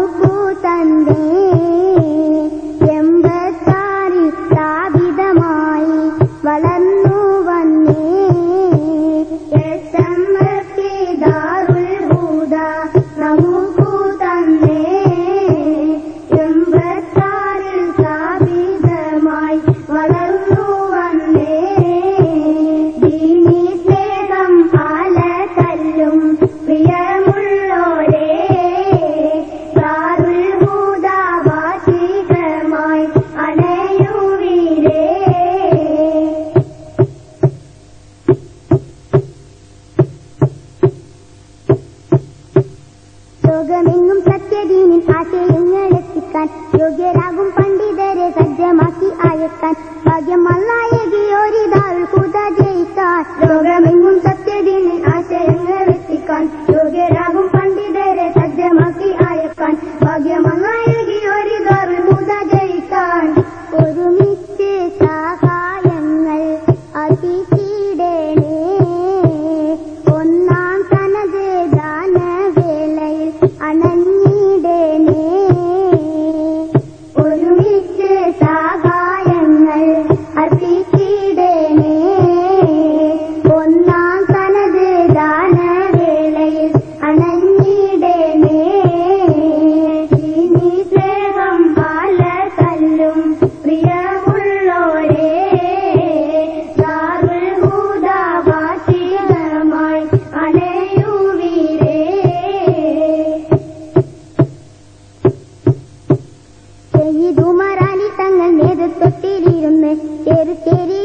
നമുക്കു തന്നേ. 86 സ്ഥാപിതമായി വളർന്നു വന്നേ. SMFT ദാറുൽ ഹുദ നമുക്കു തന്നേ. 86 സ്ഥാപിതമായി വളർന്നു വന്നേ. ദീനി സ്നേഹം ആലക്കല്ലും പ്രിയമുള്ളോരേ. ദാറുൽ ഹുദ വാർഷികമായി അണയുവീരേ. ലോകമെങ്ങും സത്യദീനിൻ ആശയങ്ങളെത്തിക്കാൻ യോഗ്യരാകും പണ്ഡിതരെ സജ്ജമാക്കി അയക്കാൻ ഭാഗ്യം അല്ലാഹുവിന്റെ ദാറുൽ ഹുദ ജയിക്കാൻ. ലോകമെങ്ങും സത്യദീനിൻ ആശയങ്ങളെത്തിക്കാൻ യോഗ്യരാകും പണ്ഡിതരെ സജ്ജമാക്കി അയക്കാൻ ഭാഗ്യം അല്ലാഹുവിന്റെ ദാറുൽ ഹുദ ജയിക്കാൻ. ഒരുമിച്ച് സഹായങ്ങൾ അർപ്പിച്ചിടണേ. ഒന്നാം സനത് ദാനവേളയിൽ അണഞ്ഞിടണേ. ഒരുമിച്ച് സഹായങ്ങൾ അർപ്പിച്ചിടണേ. ഒന്നാം സനത് ദാനവേളയിൽ അണഞ്ഞിടണേ. ദീനി സ്നേഹം ആലക്കല്ലും പ്രിയമുള്ളോരേ. ദാറുൽ ഹുദ വാർഷികമായി അണയുവീരേ. സയ്യിദ് ഉമർ അലി തങ്ങൾ നേതൃത്വത്തിലിരുന്ന് ചേരി